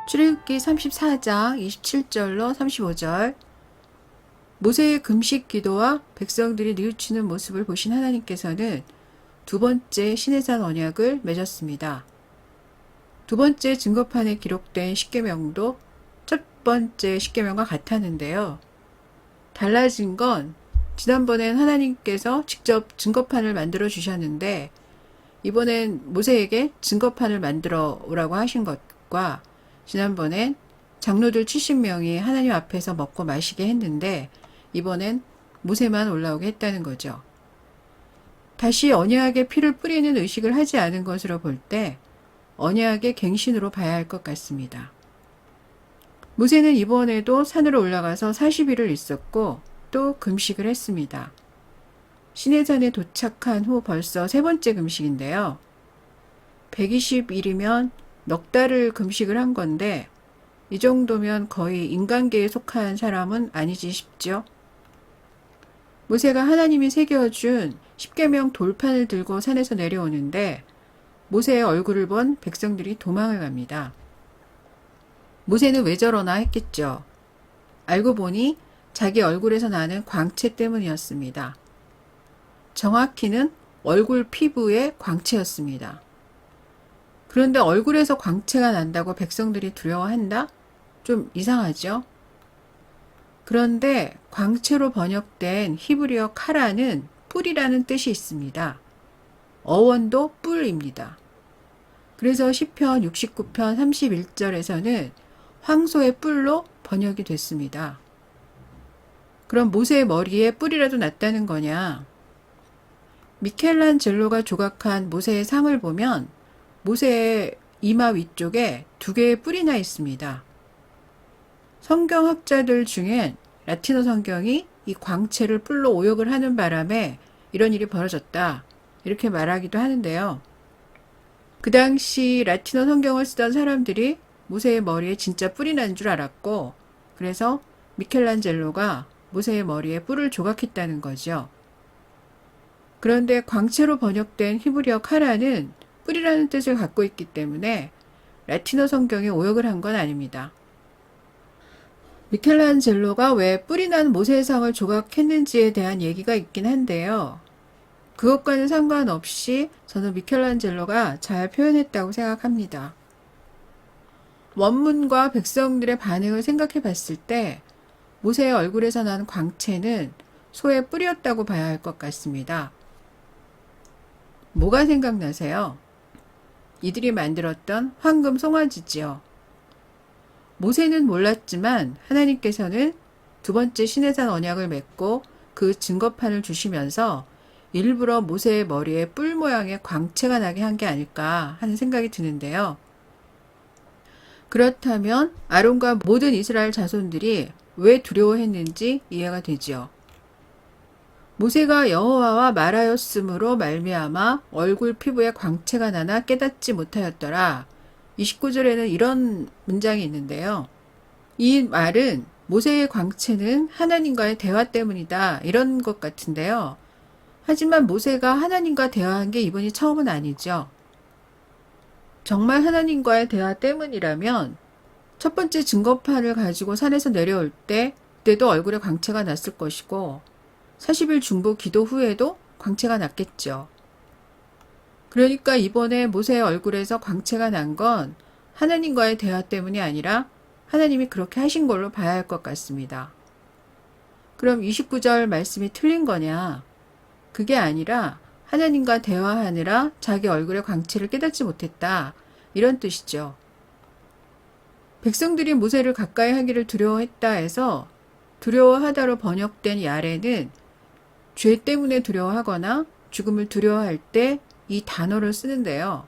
출애굽기 34장 27절로 35절. 모세의 금식 기도와 백성들이 뉘우치는 모습을 보신 하나님께서는 두 번째 시내산 언약을 맺었습니다. 두 번째 증거판에 기록된 십계명도 첫 번째 십계명과 같았는데요. 달라진 건 지난번엔 하나님께서 직접 증거판을 만들어 주셨는데 이번엔 모세에게 증거판을 만들어 오라고 하신 것과 지난번엔 장로들 70명이 하나님 앞에서 먹고 마시게 했는데 이번엔 모세만 올라오게 했다는 거죠. 다시 언약의 피를 뿌리는 의식을 하지 않은 것으로 볼 때 언약의 갱신으로 봐야 할 것 같습니다. 모세는 이번에도 산으로 올라가서 40일을 있었고 또 금식을 했습니다. 시내산에 도착한 후 벌써 세 번째 금식인데요. 120일이면 넉 달을 금식을 한 건데 이 정도면 거의 인간계에 속한 사람은 아니지 싶죠. 모세가 하나님이 새겨준 십계명 돌판을 들고 산에서 내려오는데 모세의 얼굴을 본 백성들이 도망을 갑니다. 모세는 왜 저러나 했겠죠. 알고 보니 자기 얼굴에서 나는 광채 때문이었습니다. 정확히는 얼굴 피부의 광채였습니다. 그런데 얼굴에서 광채가 난다고 백성들이 두려워한다? 좀 이상하죠? 그런데 광채로 번역된 히브리어 카라는 뿔이라는 뜻이 있습니다. 어원도 뿔입니다. 그래서 시편 69편 31절에서는 황소의 뿔로 번역이 됐습니다. 그럼 모세의 머리에 뿔이라도 났다는 거냐? 미켈란젤로가 조각한 모세의 상을 보면 모세의 이마 위쪽에 두 개의 뿔이 나 있습니다. 성경학자들 중엔 라틴어 성경이 이 광채를 뿔로 오역을 하는 바람에 이런 일이 벌어졌다 이렇게 말하기도 하는데요. 그 당시 라틴어 성경을 쓰던 사람들이 모세의 머리에 진짜 뿔이 난 줄 알았고 그래서 미켈란젤로가 모세의 머리에 뿔을 조각했다는 거죠. 그런데 광채로 번역된 히브리어 카라는 뿔이라는 뜻을 갖고 있기 때문에 라틴어 성경에 오역을 한 건 아닙니다. 미켈란젤로가 왜 뿔이 난 모세의 상을 조각했는지에 대한 얘기가 있긴 한데요. 그것과는 상관없이 저는 미켈란젤로가 잘 표현했다고 생각합니다. 원문과 백성들의 반응을 생각해 봤을 때 모세의 얼굴에서 난 광채는 소의 뿔이었다고 봐야 할 것 같습니다. 뭐가 생각나세요? 이들이 만들었던 황금 송아지지요. 모세는 몰랐지만 하나님께서는 두 번째 시내산 언약을 맺고 그 증거판을 주시면서 일부러 모세의 머리에 뿔 모양의 광채가 나게 한 게 아닐까 하는 생각이 드는데요. 그렇다면 아론과 모든 이스라엘 자손들이 왜 두려워했는지 이해가 되지요. 모세가 여호와와 말하였으므로 말미암아 얼굴 피부에 광채가 나나 깨닫지 못하였더라. 29절에는 이런 문장이 있는데요. 이 말은 모세의 광채는 하나님과의 대화 때문이다 이런 것 같은데요. 하지만 모세가 하나님과 대화한 게 이번이 처음은 아니죠. 정말 하나님과의 대화 때문이라면 첫 번째 증거판을 가지고 산에서 내려올 때 그때도 얼굴에 광채가 났을 것이고 40일 중보 기도 후에도 광채가 났겠죠. 그러니까 이번에 모세의 얼굴에서 광채가 난 건 하나님과의 대화 때문이 아니라 하나님이 그렇게 하신 걸로 봐야 할 것 같습니다. 그럼 29절 말씀이 틀린 거냐? 그게 아니라 하나님과 대화하느라 자기 얼굴의 광채를 깨닫지 못했다. 이런 뜻이죠. 백성들이 모세를 가까이 하기를 두려워했다 해서 두려워하다로 번역된 이 아래는 죄 때문에 두려워하거나 죽음을 두려워할 때 이 단어를 쓰는데요.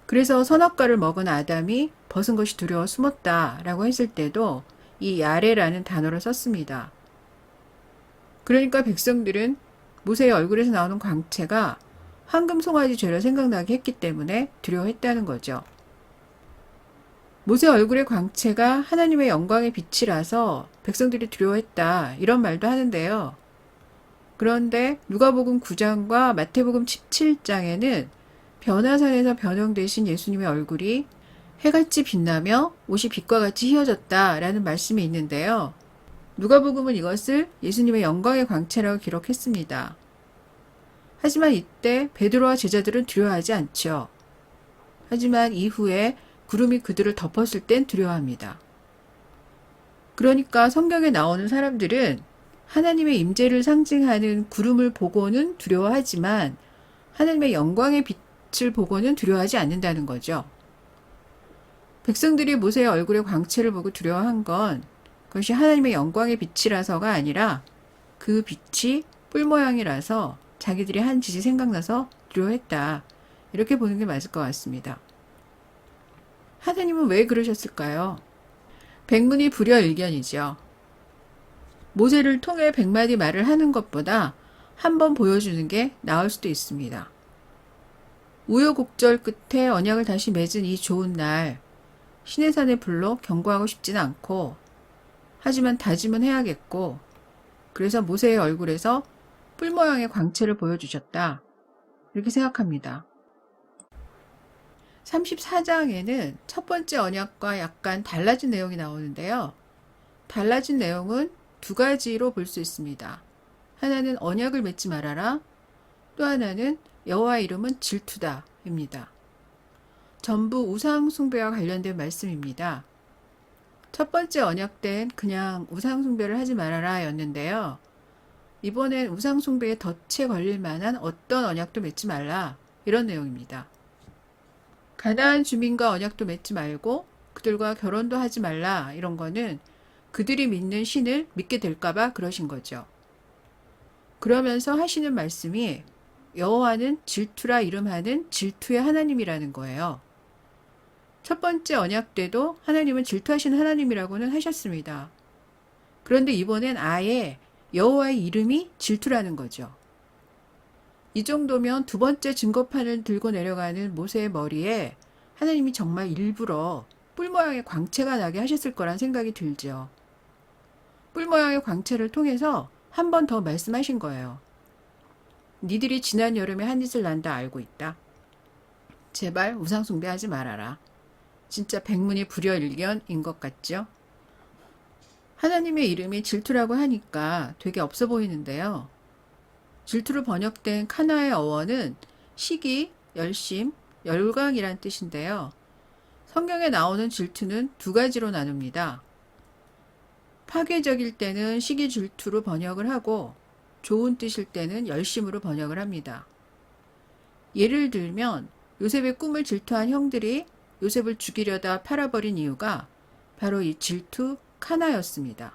그래서 선악과를 먹은 아담이 벗은 것이 두려워 숨었다라고 했을 때도 이 야레라는 단어를 썼습니다. 그러니까 백성들은 모세의 얼굴에서 나오는 광채가 황금 송아지 죄를 생각나게 했기 때문에 두려워했다는 거죠. 모세 얼굴의 광채가 하나님의 영광의 빛이라서 백성들이 두려워했다 이런 말도 하는데요. 그런데 누가복음 9장과 마태복음 17장에는 변화산에서 변형되신 예수님의 얼굴이 해같이 빛나며 옷이 빛과 같이 휘어졌다라는 말씀이 있는데요. 누가복음은 이것을 예수님의 영광의 광채라고 기록했습니다. 하지만 이때 베드로와 제자들은 두려워하지 않죠. 하지만 이후에 구름이 그들을 덮었을 땐 두려워합니다. 그러니까 성경에 나오는 사람들은 하나님의 임재를 상징하는 구름을 보고는 두려워하지만 하나님의 영광의 빛을 보고는 두려워하지 않는다는 거죠. 백성들이 모세의 얼굴의 광채를 보고 두려워한 건 그것이 하나님의 영광의 빛이라서가 아니라 그 빛이 뿔 모양이라서 자기들이 한 짓이 생각나서 두려워했다. 이렇게 보는 게 맞을 것 같습니다. 하나님은 왜 그러셨을까요? 백문이 불여일견이죠. 모세를 통해 100마디 말을 하는 것보다 한 번 보여주는 게 나을 수도 있습니다. 우여곡절 끝에 언약을 다시 맺은 이 좋은 날, 시내산의 불로 경고하고 싶지는 않고 하지만 다짐은 해야겠고 그래서 모세의 얼굴에서 뿔 모양의 광채를 보여주셨다. 이렇게 생각합니다. 34장에는 첫 번째 언약과 약간 달라진 내용이 나오는데요. 달라진 내용은 두 가지로 볼 수 있습니다. 하나는 언약을 맺지 말아라. 또 하나는 여호와의 이름은 질투다 입니다. 전부 우상 숭배와 관련된 말씀입니다. 첫 번째 언약 때는 그냥 우상 숭배를 하지 말아라 였는데요. 이번엔 우상 숭배에 덫에 걸릴 만한 어떤 언약도 맺지 말라 이런 내용입니다. 가나안 주민과 언약도 맺지 말고 그들과 결혼도 하지 말라 이런 거는 그들이 믿는 신을 믿게 될까봐 그러신 거죠. 그러면서 하시는 말씀이 여호와는 질투라 이름하는 질투의 하나님이라는 거예요. 첫 번째 언약 때도 하나님은 질투하시는 하나님이라고는 하셨습니다. 그런데 이번엔 아예 여호와의 이름이 질투라는 거죠. 이 정도면 두 번째 증거판을 들고 내려가는 모세의 머리에 하나님이 정말 일부러 뿔 모양의 광채가 나게 하셨을 거란 생각이 들죠. 뿔 모양의 광채를 통해서 한 번 더 말씀하신 거예요. 니들이 지난 여름에 한 짓을 난다 알고 있다. 제발 우상 숭배하지 말아라. 진짜 백문이 불여일견인 것 같죠? 하나님의 이름이 질투라고 하니까 되게 없어 보이는데요. 질투로 번역된 카나의 어원은 시기, 열심, 열광이란 뜻인데요. 성경에 나오는 질투는 두 가지로 나눕니다. 파괴적일 때는 시기 질투로 번역을 하고 좋은 뜻일 때는 열심으로 번역을 합니다. 예를 들면 요셉의 꿈을 질투한 형들이 요셉을 죽이려다 팔아버린 이유가 바로 이 질투 카나였습니다.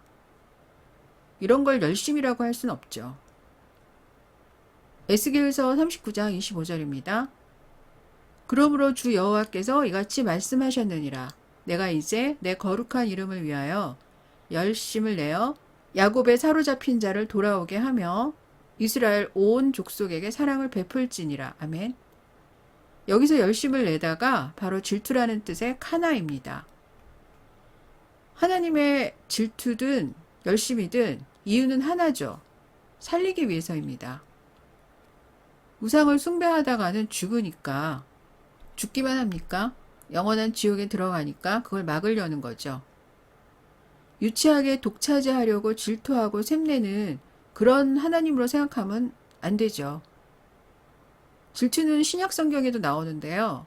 이런 걸 열심이라고 할 순 없죠. 에스겔서 39장 25절입니다. 그러므로 주 여호와께서 이같이 말씀하셨느니라. 내가 이제 내 거룩한 이름을 위하여 열심을 내어 야곱의 사로잡힌 자를 돌아오게 하며 이스라엘 온 족속에게 사랑을 베풀지니라. 아멘. 여기서 열심을 내다가 바로 질투라는 뜻의 카나입니다. 하나님의 질투든 열심이든 이유는 하나죠. 살리기 위해서입니다. 우상을 숭배하다가는 죽으니까 죽기만 합니까? 영원한 지옥에 들어가니까 그걸 막으려는 거죠. 유치하게 독차지하려고 질투하고 샘내는 그런 하나님으로 생각하면 안 되죠. 질투는 신약 성경에도 나오는데요.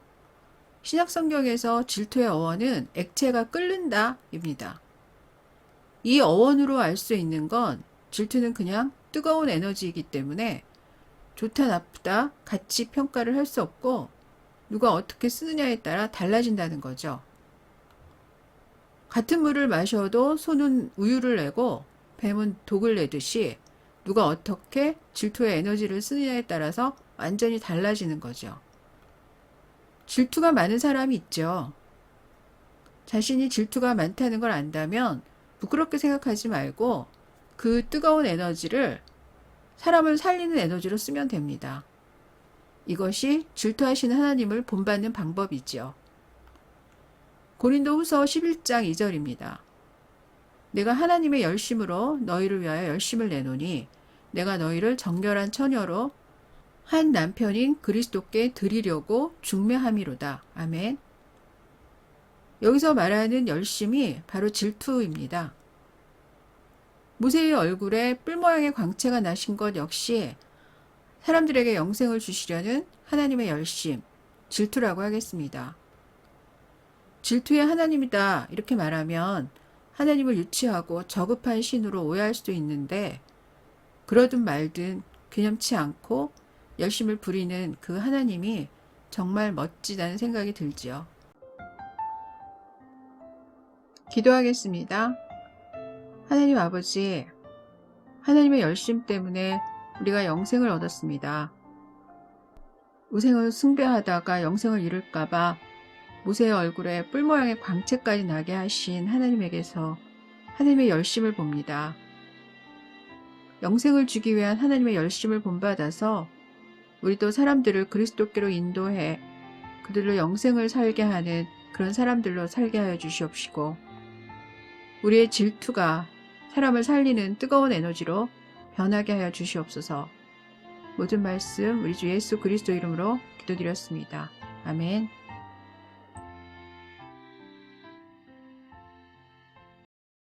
신약 성경에서 질투의 어원은 액체가 끓는다 입니다. 이 어원으로 알 수 있는 건 질투는 그냥 뜨거운 에너지이기 때문에 좋다 나쁘다 같이 평가를 할 수 없고 누가 어떻게 쓰느냐에 따라 달라진다는 거죠. 같은 물을 마셔도 소는 우유를 내고 뱀은 독을 내듯이 누가 어떻게 질투의 에너지를 쓰느냐에 따라서 완전히 달라지는 거죠. 질투가 많은 사람이 있죠. 자신이 질투가 많다는 걸 안다면 부끄럽게 생각하지 말고 그 뜨거운 에너지를 사람을 살리는 에너지로 쓰면 됩니다. 이것이 질투하시는 하나님을 본받는 방법이지요. 고린도후서 11장 2절입니다. 내가 하나님의 열심으로 너희를 위하여 열심을 내노니 내가 너희를 정결한 처녀로 한 남편인 그리스도께 드리려고 중매함이로다. 아멘. 여기서 말하는 열심이 바로 질투입니다. 모세의 얼굴에 뿔 모양의 광채가 나신 것 역시 사람들에게 영생을 주시려는 하나님의 열심, 질투라고 하겠습니다. 질투의 하나님이다 이렇게 말하면 하나님을 유치하고 저급한 신으로 오해할 수도 있는데, 그러든 말든 균염치 않고 열심을 부리는 그 하나님이 정말 멋지다는 생각이 들지요. 기도하겠습니다. 하나님 아버지, 하나님의 열심 때문에 우리가 영생을 얻었습니다. 우생을 숭배하다가 영생을 잃을까봐 모세의 얼굴에 뿔 모양의 광채까지 나게 하신 하나님에게서 하나님의 열심을 봅니다. 영생을 주기 위한 하나님의 열심을 본받아서 우리도 사람들을 그리스도께로 인도해 그들로 영생을 살게 하는 그런 사람들로 살게 하여 주시옵시고, 우리의 질투가 사람을 살리는 뜨거운 에너지로 변하게 하여 주시옵소서. 모든 말씀 우리 주 예수 그리스도 이름으로 기도드렸습니다. 아멘.